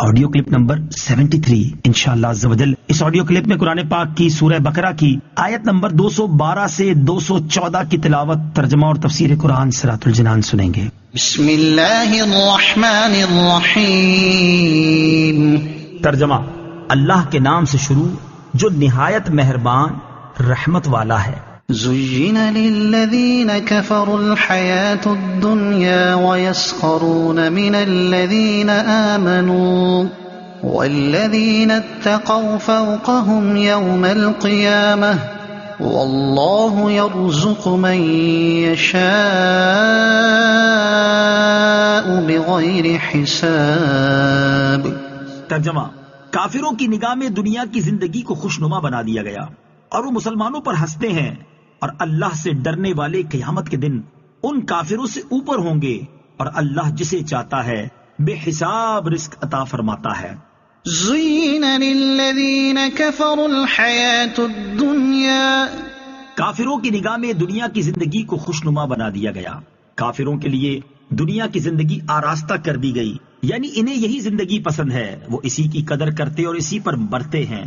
Audio clip number 73 انشاءاللہ عز و جل. اس آڈیو کلپ میں قرآن پاک کی سورہ بقرہ کی آیت نمبر 212 سے 214 کی تلاوت، ترجمہ اور تفسیر قرآن صراط الجنان سنیں گے. بسم اللہ الرحمن الرحیم. ترجمہ: اللہ کے نام سے شروع جو نہایت مہربان رحمت والا ہے. زين للذين كفروا الحياة الدنيا ويسخرون من الذين آمنوا والذين اتقوا فوقهم يوم القيامة والله يرزق من يشاء بغير حساب. ترجمہ: کافروں کی نگاہ میں دنیا کی زندگی کو خوشنما بنا دیا گیا اور وہ مسلمانوں پر ہنستے ہیں، اور اللہ سے ڈرنے والے قیامت کے دن ان کافروں سے اوپر ہوں گے، اور اللہ جسے چاہتا ہے بے حساب رزق عطا فرماتا ہے. زين للذين كفروا الحياة الدنيا. کافروں کی نگاہ میں دنیا کی زندگی کو خوشنما بنا دیا گیا. کافروں کے لیے دنیا کی زندگی آراستہ کر دی گئی، یعنی انہیں یہی زندگی پسند ہے، وہ اسی کی قدر کرتے اور اسی پر مرتے ہیں.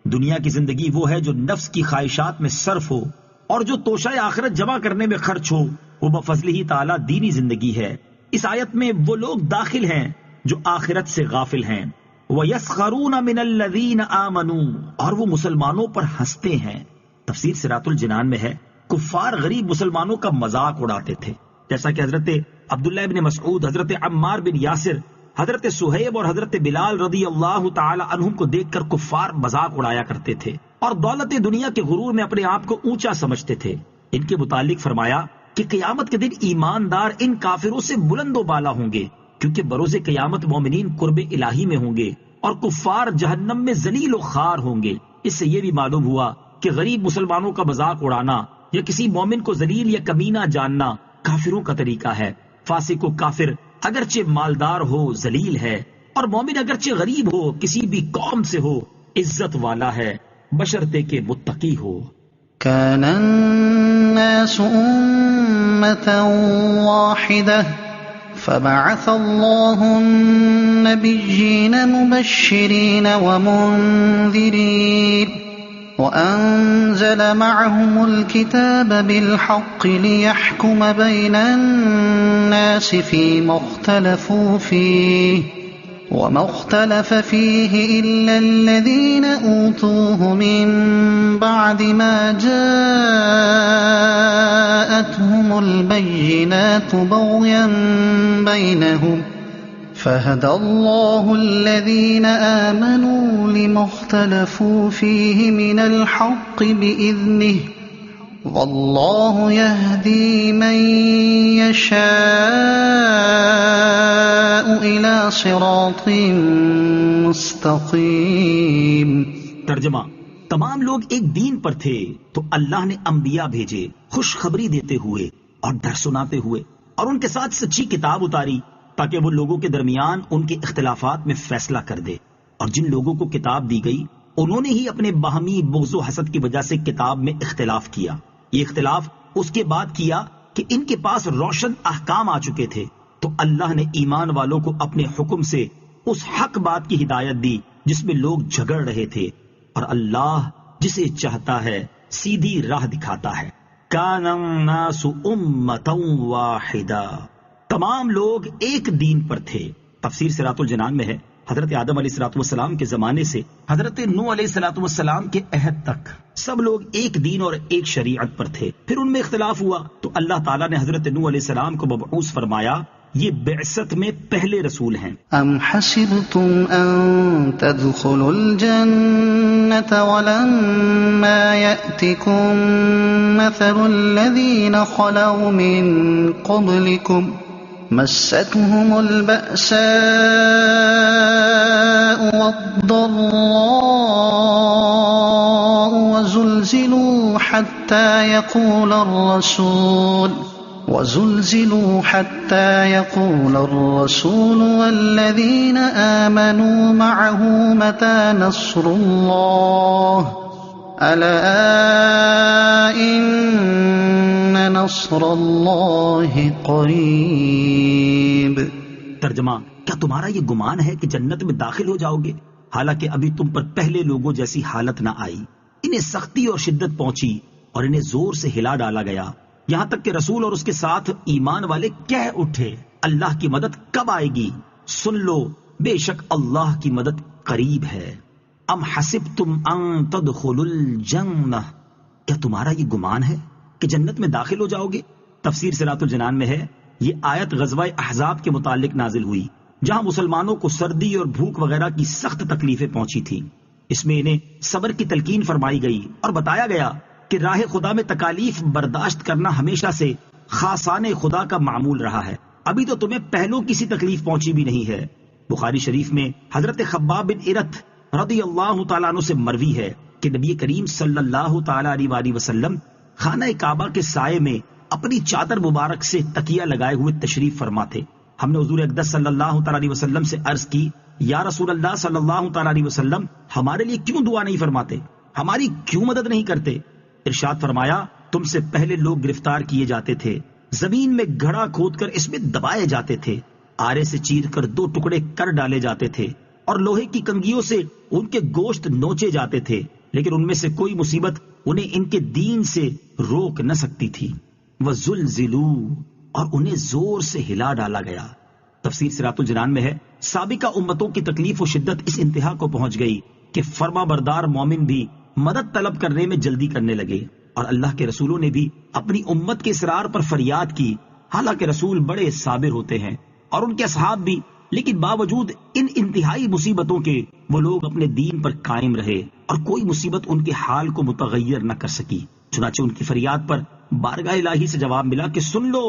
دنیا کی زندگی وہ ہے جو نفس کی خواہشات میں صرف ہو اور جو توشہ آخرت جمع کرنے میں خرچ ہو. وہ بفضل ہی تعالی دینی زندگی ہے. اس آیت میں وہ لوگ داخل ہیں جو آخرت سے غافل ہیں. وَيَسْخَرُونَ مِنَ الَّذِينَ آمَنُوا، اور وہ مسلمانوں پر ہنستے ہیں. تفسیر صراط الجنان میں ہے کفار غریب مسلمانوں کا مذاق اڑاتے تھے، جیسا کہ حضرت عبداللہ ابن مسعود، حضرت عمار بن یاسر، حضرت سہیب اور حضرت بلال رضی اللہ تعالی عنہم کو دیکھ کر کفار مذاق اڑایا کرتے تھے اور دولت دنیا کے غرور میں اپنے آپ کو اونچا سمجھتے تھے. ان کے متعلق فرمایا کہ قیامت کے دن ایماندار ان کافروں سے بلند و بالا ہوں گے، کیونکہ بروز قیامت مومنین قرب الہی میں ہوں گے اور کفار جہنم میں ذلیل و خوار ہوں گے. اس سے یہ بھی معلوم ہوا کہ غریب مسلمانوں کا مذاق اڑانا یا کسی مومن کو ذلیل یا کمینہ جاننا کافروں کا طریقہ ہے. فاسق و کافر اگرچہ مالدار ہو ذلیل ہے، اور مومن اگرچہ غریب ہو کسی بھی قوم سے ہو عزت والا ہے، بشرطے کے متقی ہو. كان الناس أمة واحدة فبعث الله النبيين مبشرين ومنذرين وأنزل معهم الكتاب بالحق ليحكم بين الناس فيما اختلفوا فيه وما اختلف فيه إلا الذين أوتوه من بعد ما جاءتهم البينات بغيا بينهم فهدى الله الذين آمنوا لما اختلفوا فيه من الحق بإذنه والله يهدي من يشاء إلى صراط مستقيم. ترجمہ: تمام لوگ ایک دین پر تھے تو اللہ نے انبیاء بھیجے خوشخبری دیتے ہوئے اور ڈر سناتے ہوئے، اور ان کے ساتھ سچی کتاب اتاری تاکہ وہ لوگوں کے درمیان ان کے اختلافات میں فیصلہ کر دے. اور جن لوگوں کو کتاب دی گئی انہوں نے ہی اپنے باہمی بغض و حسد کی وجہ سے کتاب میں اختلاف کیا. یہ اختلاف اس کے بعد کیا کہ ان کے پاس روشن احکام آ چکے تھے، تو اللہ نے ایمان والوں کو اپنے حکم سے اس حق بات کی ہدایت دی جس میں لوگ جھگڑ رہے تھے، اور اللہ جسے چاہتا ہے سیدھی راہ دکھاتا ہے. کان الناس امۃ واحدہ، تمام لوگ ایک دین پر تھے. تفسیر صراط الجنان میں ہے حضرت آدم علیہ الصلوۃ والسلام کے زمانے سے حضرت نوح علیہ الصلوۃ والسلام کے عہد تک سب لوگ ایک دین اور ایک شریعت پر تھے. پھر ان میں اختلاف ہوا تو اللہ تعالیٰ نے حضرت نوح علیہ السلام کو مبعوث فرمایا. یہ بعثت میں پہلے رسول ہیں. ام حسبتم ان تدخلوا الجنة ولما يأتكم مثل الذين خلوا من قبلكم مستهم البأساء والضراء وزلزلوا حتى يقول الرسول والذين آمنوا معه متى نصر الله ألا إن نصر اللہ قریب. ترجمہ: کیا تمہارا یہ گمان ہے کہ جنت میں داخل ہو جاؤ گے حالانکہ ابھی تم پر پہلے لوگوں جیسی حالت نہ آئی؟ انہیں سختی اور شدت پہنچی اور انہیں زور سے ہلا ڈالا گیا، یہاں تک کہ رسول اور اس کے ساتھ ایمان والے کہہ اٹھے اللہ کی مدد کب آئے گی؟ سن لو بے شک اللہ کی مدد قریب ہے۔ ام حسبتم ان تدخلوا الجنہ، کیا تمہارا یہ گمان ہے کہ جنت میں داخل ہو جاؤ گے؟ تفسیر صراط الجنان میں ہے یہ آیت غزوہ احزاب کے متعلق نازل ہوئی جہاں مسلمانوں کو سردی اور بھوک وغیرہ کی سخت تکلیفیں پہنچی تھیں۔ اس میں انہیں صبر کی تلقین فرمائی گئی اور بتایا گیا کہ راہ خدا میں تکالیف برداشت کرنا ہمیشہ سے خاصان خدا کا معمول رہا ہے، ابھی تو تمہیں پہلو کسی تکلیف پہنچی بھی نہیں ہے۔ بخاری شریف میں حضرت خباب بن ارت رضی اللہ تعالیٰ عنہ سے مروی ہے کہ نبی کریم صلی اللہ تعالیٰ علیہ وآلہ وسلم خانہ کعبہ کے سائے میں اپنی چادر مبارک سے تکیہ لگائے ہوئے تشریف فرما تھے۔ ہم نے حضور اقدس صلی اللہ تعالیٰ علیہ وسلم سے عرض کی، یا رسول اللہ صلی اللہ تعالیٰ علیہ وسلم ہمارے لیے کیوں دعا نہیں فرماتے، ہماری کیوں مدد نہیں کرتے؟ ارشاد فرمایا، تم سے پہلے لوگ گرفتار کیے جاتے تھے، زمین میں گھڑا کھود کر اس میں دبائے جاتے تھے، آرے سے چیر کر 2 ٹکڑے کر ڈالے جاتے تھے اور لوہے کی کنگھیوں سے ان کے گوشت نوچے جاتے تھے، لیکن ان میں سے کوئی مصیبت انہیں ان کے دین سے روک نہ سکتی تھی۔ وَزُلْزِلُوا، اور انہیں زور سے ہلا ڈالا گیا۔ تفسیر صراط الجنان میں ہے سابقہ امتوں کی تکلیف و شدت اس انتہا کو پہنچ گئی کہ فرما بردار مومن بھی مدد طلب کرنے میں جلدی کرنے لگے، اور اللہ کے رسولوں نے بھی اپنی امت کے اصرار پر فریاد کی، حالانکہ رسول بڑے صابر ہوتے ہیں اور ان کے اصحاب بھی، لیکن باوجود ان انتہائی مصیبتوں کے وہ لوگ اپنے دین پر قائم رہے اور کوئی مصیبت ان کے حال کو متغیر نہ کر سکی۔ چنانچہ ان کی فریاد پر بارگاہ الہی سے جواب ملا کہ سن لو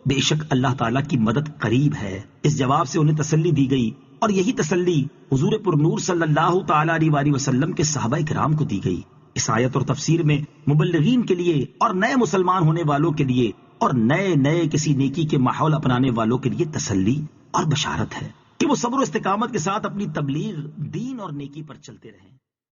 بے شک اللہ تعالیٰ کی مدد قریب ہے۔ اس جواب سے انہیں تسلی دی گئی اور یہی تسلی حضور پر نور صلی اللہ تعالیٰ علیہ وآلہ وسلم کے صحابہ کرام کو دی گئی۔ اس آیت اور تفسیر میں مبلغین کے لیے اور نئے مسلمان ہونے والوں کے لیے اور نئے کسی نیکی کے ماحول اپنانے والوں کے لیے تسلی اور بشارت ہے کہ وہ صبر و استقامت کے ساتھ اپنی تبلیغ، دین اور نیکی پر چلتے رہیں۔